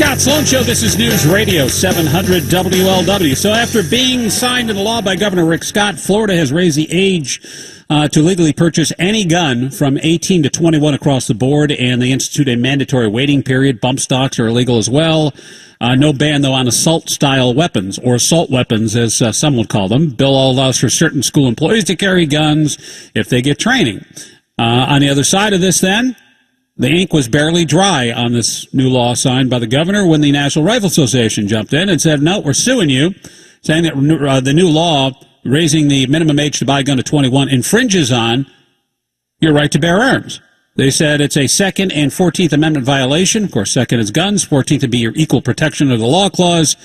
Scott Sloan Show. This is News Radio 700 WLW. So after being signed into law by Governor Rick Scott, Florida has raised the age to legally purchase any gun from 18 to 21 across the board, and they institute a mandatory waiting period. Bump stocks are illegal as well. No ban, though, on assault-style weapons, or assault weapons, as some would call them. Bill allows for certain school employees to carry guns if they get training. On the other side of this, then, the ink was barely dry on this new law signed by the governor when the National Rifle Association jumped in and said, no, we're suing you, saying that the new law raising the minimum age to buy a gun to 21 infringes on your right to bear arms. They said it's a Second and 14th Amendment violation. Of course, second is guns. 14th would be your equal protection of the law clause.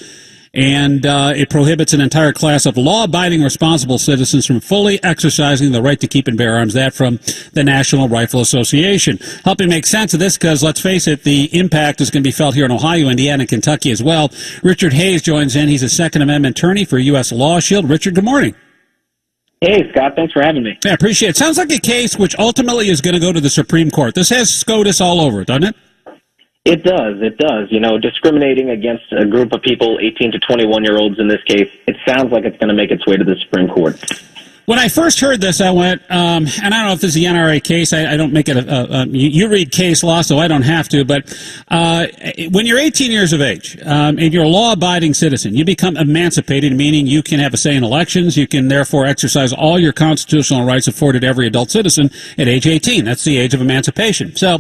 And it prohibits an entire class of law-abiding responsible citizens from fully exercising the right to keep and bear arms. That from the National Rifle Association. Helping make sense of this, because let's face it, the impact is going to be felt here in Ohio, Indiana, and Kentucky as well. Richard Hayes joins in. He's a Second Amendment attorney for U.S. Law Shield. Richard, good morning. Hey, Scott. Thanks for having me. I appreciate it. Sounds like a case which ultimately is going to go to the Supreme Court. This has SCOTUS all over it, doesn't it? It does. It does. You know, discriminating against a group of people, 18 to 21-year-olds in this case, it sounds like it's going to make its way to the Supreme Court. When I first heard this, I went, and I don't know if this is the NRA case. I don't make it you read case law, so I don't have to. But when you're 18 years of age and you're a law-abiding citizen, you become emancipated, meaning you can have a say in elections. You can therefore exercise all your constitutional rights afforded every adult citizen at age 18. That's the age of emancipation. So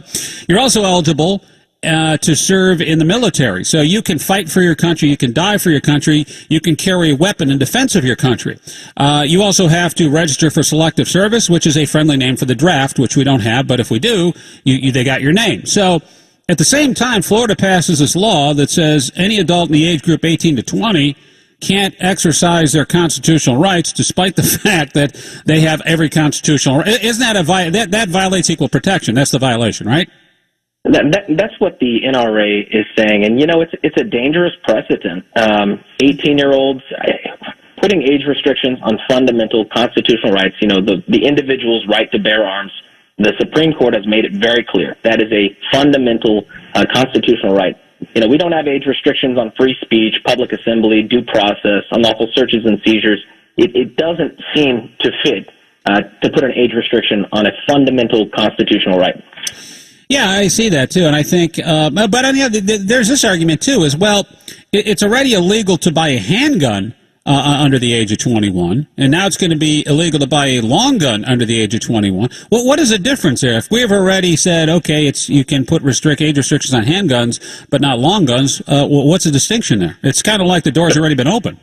you're also eligible to serve in the military. So you can fight for your country, you can die for your country, you can carry a weapon in defense of your country. You also have to register for selective service, which is a friendly name for the draft, which we don't have, but if we do, they got your name. So at the same time, Florida passes this law that says any adult in the age group 18 to 20 can't exercise their constitutional rights, despite the fact that they have every constitutional right. Isn't that that violates equal protection? That's the violation, right? That's what the NRA is saying, and you know it's a dangerous precedent. 18-year-olds putting age restrictions on fundamental constitutional rights. You know, the individual's right to bear arms. The Supreme Court has made it very clear that is a fundamental constitutional right. You know, we don't have age restrictions on free speech, public assembly, due process, unlawful searches and seizures. It doesn't seem to fit to put an age restriction on a fundamental constitutional right. Yeah, I see that too, and I think, but on the other, there's this argument too, as well. It's already illegal to buy a handgun under the age of 21, and now it's going to be illegal to buy a long gun under the age of 21. Well, what is the difference there? If we have already said, okay, you can put age restrictions on handguns, but not long guns, what's the distinction there? It's kind of like the door's already been open.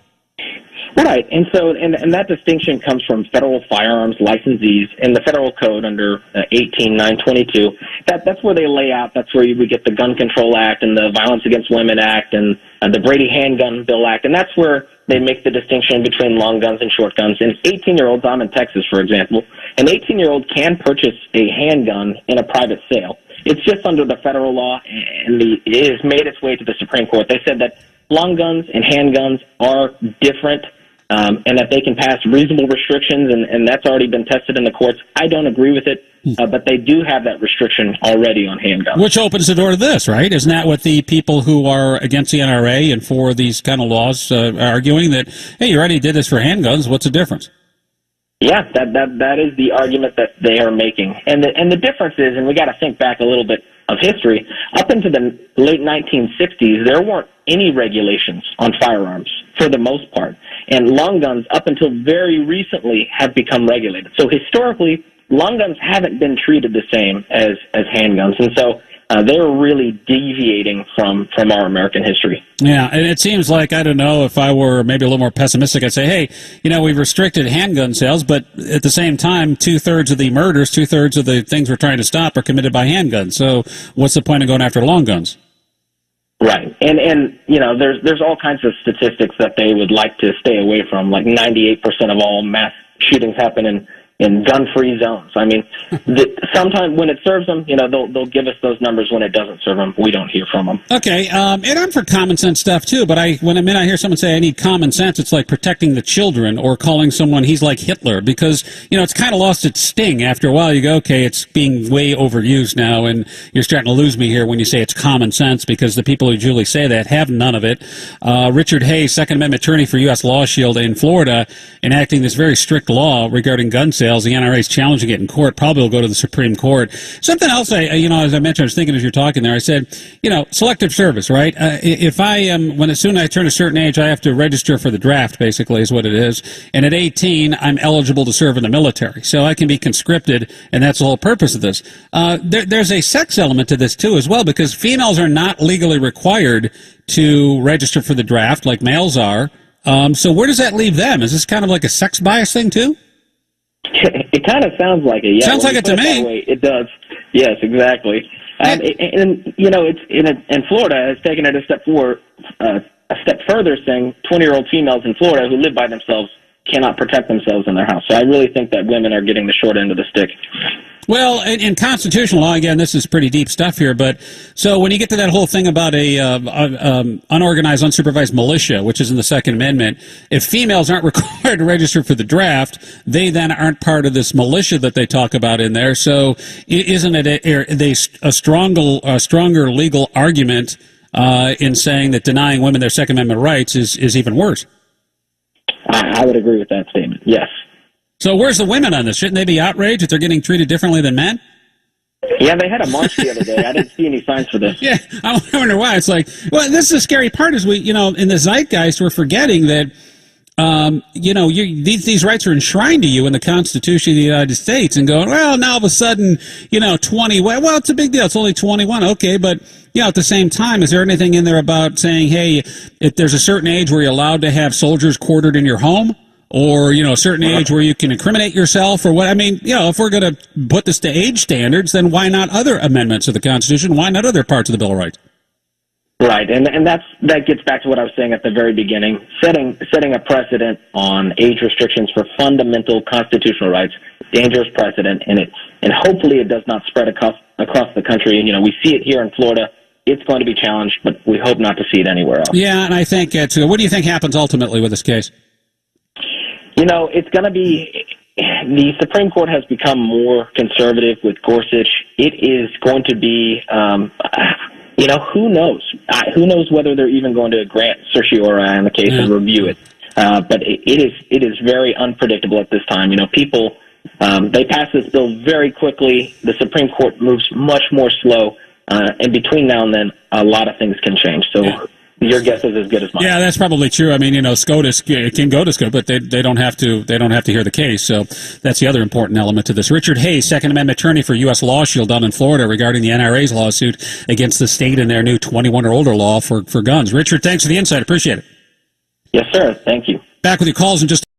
Right, and so and that distinction comes from federal firearms licensees in the federal code under 18922. That's where they lay out. That's where we get the Gun Control Act and the Violence Against Women Act and the Brady Handgun Bill Act, and that's where they make the distinction between long guns and short guns. And 18-year-olds, I'm in Texas, for example, an 18-year-old can purchase a handgun in a private sale. It's just under the federal law, and it has made its way to the Supreme Court. They said that long guns and handguns are different. And that they can pass reasonable restrictions, and that's already been tested in the courts. I don't agree with it, but they do have that restriction already on handguns. Which opens the door to this, right? Isn't that what the people who are against the NRA and for these kind of laws are arguing, that, hey, you already did this for handguns, what's the difference? Yeah, that is the argument that they are making. And the difference is, and we got to think back a little bit of history, up into the late 1960s, there weren't any regulations on firearms for the most part. And long guns, up until very recently, have become regulated. So historically, long guns haven't been treated the same as handguns. And so they're really deviating from our American history. Yeah, and it seems like, I don't know, if I were maybe a little more pessimistic, I'd say, hey, you know, we've restricted handgun sales, but at the same time, two-thirds of the murders, two-thirds of the things we're trying to stop are committed by handguns. So what's the point of going after long guns? Right, and you know, there's all kinds of statistics that they would like to stay away from, like 98% of all mass shootings happen in in gun-free zones. I mean, sometimes when it serves them, they'll give us those numbers. When it doesn't serve them, we don't hear from them. Okay, and I'm for common sense stuff too, but when I hear someone say I need common sense, it's like protecting the children or calling someone he's like Hitler, because, it's kind of lost its sting. After a while, you go, okay, it's being way overused now, and you're starting to lose me here when you say it's common sense, because the people who usually say that have none of it. Richard Hayes, Second Amendment attorney for U.S. Law Shield in Florida, enacting this very strict law regarding gun sales. The NRA is challenging it in court. Probably will go to the Supreme Court. Something else, as I mentioned, I was thinking as you're talking there, I said, selective service, right? If I am, as soon as I turn a certain age, I have to register for the draft, basically, is what it is. And at 18, I'm eligible to serve in the military. So I can be conscripted, and that's the whole purpose of this. There's a sex element to this, too, as well, because females are not legally required to register for the draft like males are. So where does that leave them? Is this kind of like a sex bias thing, too? It kind of sounds like it. Yeah, sounds like it to me. Way, it does. Yes, exactly. And it's Florida has taken it a step further, saying 20-year-old females in Florida who live by themselves cannot protect themselves in their house. So I really think that women are getting the short end of the stick. Well, in constitutional law, again, this is pretty deep stuff here, but so when you get to that whole thing about a unorganized, unsupervised militia, which is in the Second Amendment, if females aren't required to register for the draft, they then aren't part of this militia that they talk about in there. So isn't it a stronger legal argument in saying that denying women their Second Amendment rights is even worse? I would agree with that statement, yes. So where's the women on this? Shouldn't they be outraged that they're getting treated differently than men? Yeah, they had a march the other day. I didn't see any signs for this. Yeah, I wonder why. It's like, well, this is the scary part is in the zeitgeist, we're forgetting that, these rights are enshrined to you in the Constitution of the United States, and going, well, now all of a sudden, 20, well, it's a big deal. It's only 21. Okay, but, at the same time, is there anything in there about saying, hey, if there's a certain age where you're allowed to have soldiers quartered in your home? Or, a certain age where you can incriminate yourself or what? I mean, if we're going to put this to age standards, then why not other amendments of the Constitution? Why not other parts of the Bill of Rights? Right, and that gets back to what I was saying at the very beginning, setting a precedent on age restrictions for fundamental constitutional rights, dangerous precedent, and hopefully it does not spread across the country. And, we see it here in Florida. It's going to be challenged, but we hope not to see it anywhere else. Yeah, and I think, what do you think happens ultimately with this case? It's going to be, the Supreme Court has become more conservative with Gorsuch. It is going to be, who knows? Who knows whether they're even going to grant certiorari in the case and review it. But it is very unpredictable at this time. People, they pass this bill very quickly. The Supreme Court moves much more slow. And between now and then, a lot of things can change. So your guess is as good as mine. Yeah, that's probably true. I mean, SCOTUS can go to SCOTUS, but they don't have to. They don't have to hear the case. So that's the other important element to this. Richard Hayes, Second Amendment attorney for U.S. Law Shield down in Florida, regarding the NRA's lawsuit against the state and their new 21 or older law for guns. Richard, thanks for the insight. Appreciate it. Yes, sir. Thank you. Back with your calls in just